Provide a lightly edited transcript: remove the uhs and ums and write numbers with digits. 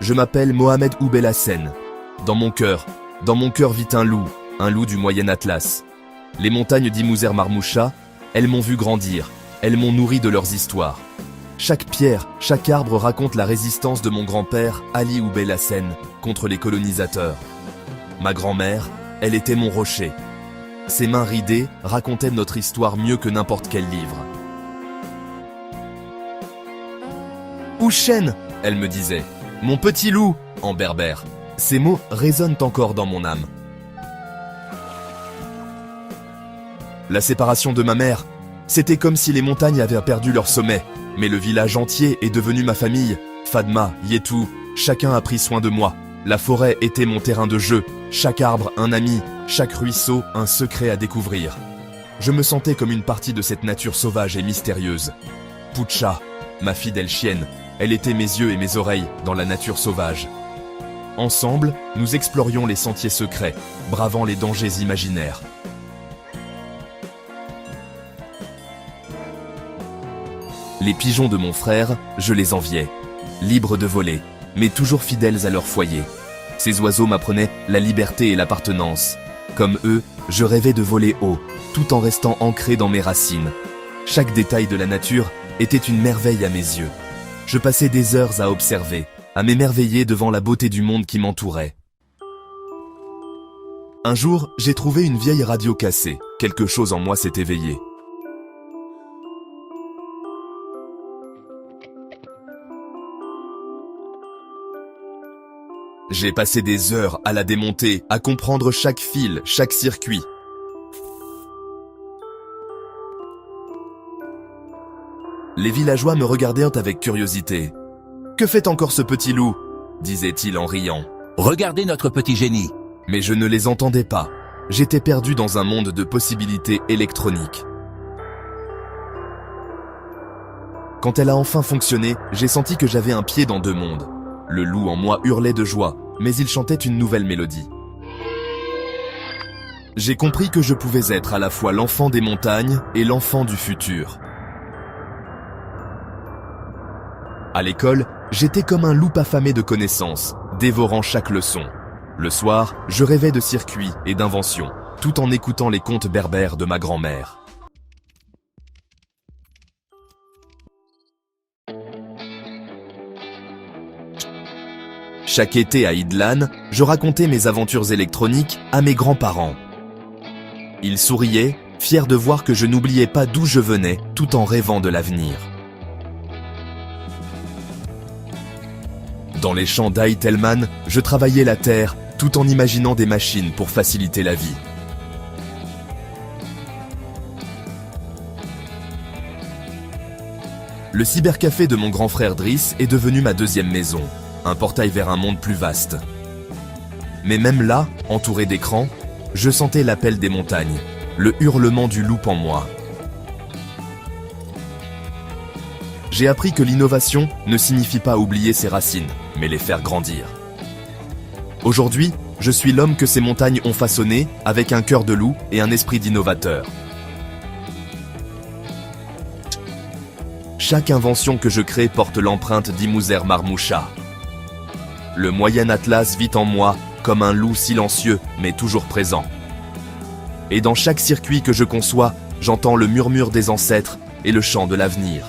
Je m'appelle Mohamed Ould Hassen. Dans mon cœur vit un loup du Moyen Atlas. Les montagnes d'Imouzer Marmoucha, elles m'ont vu grandir, elles m'ont nourri de leurs histoires. Chaque pierre, chaque arbre raconte la résistance de mon grand-père, Ali Ould Hassen, contre les colonisateurs. Ma grand-mère, elle était mon rocher. Ses mains ridées racontaient notre histoire mieux que n'importe quel livre. Ouchen, elle me disait, mon petit loup, en berbère. Ces mots résonnent encore dans mon âme. La séparation de ma mère, c'était comme si les montagnes avaient perdu leur sommet, mais le village entier est devenu ma famille. Fadma, Yetou, chacun a pris soin de moi. La forêt était mon terrain de jeu, chaque arbre un ami, chaque ruisseau un secret à découvrir. Je me sentais comme une partie de cette nature sauvage et mystérieuse. Poucha, ma fidèle chienne, elle était mes yeux et mes oreilles dans la nature sauvage. Ensemble, nous explorions les sentiers secrets, bravant les dangers imaginaires. Les pigeons de mon frère, je les enviais, libres de voler, mais toujours fidèles à leur foyer. Ces oiseaux m'apprenaient la liberté et l'appartenance. Comme eux, je rêvais de voler haut, tout en restant ancré dans mes racines. Chaque détail de la nature était une merveille à mes yeux. Je passais des heures à observer, à m'émerveiller devant la beauté du monde qui m'entourait. Un jour, j'ai trouvé une vieille radio cassée. Quelque chose en moi s'est éveillé. J'ai passé des heures à la démonter, à comprendre chaque fil, chaque circuit. Les villageois me regardaient avec curiosité. « Que fait encore ce petit loup ?» disait-il en riant. « Regardez notre petit génie !» Mais je ne les entendais pas. J'étais perdu dans un monde de possibilités électroniques. Quand elle a enfin fonctionné, j'ai senti que j'avais un pied dans deux mondes. Le loup en moi hurlait de joie, mais il chantait une nouvelle mélodie. J'ai compris que je pouvais être à la fois l'enfant des montagnes et l'enfant du futur. À l'école, j'étais comme un loup affamé de connaissances, dévorant chaque leçon. Le soir, je rêvais de circuits et d'inventions, tout en écoutant les contes berbères de ma grand-mère. Chaque été à Idlane, je racontais mes aventures électroniques à mes grands-parents. Ils souriaient, fiers de voir que je n'oubliais pas d'où je venais, tout en rêvant de l'avenir. Dans les champs d'Aïtelman, je travaillais la terre, tout en imaginant des machines pour faciliter la vie. Le cybercafé de mon grand frère Driss est devenu ma deuxième maison, un portail vers un monde plus vaste. Mais même là, entouré d'écrans, je sentais l'appel des montagnes, le hurlement du loup en moi. J'ai appris que l'innovation ne signifie pas oublier ses racines, mais les faire grandir. Aujourd'hui, je suis l'homme que ces montagnes ont façonné, avec un cœur de loup et un esprit d'innovateur. Chaque invention que je crée porte l'empreinte d'Imouzer Marmoucha. Le Moyen Atlas vit en moi comme un loup silencieux, mais toujours présent. Et dans chaque circuit que je conçois, j'entends le murmure des ancêtres et le chant de l'avenir.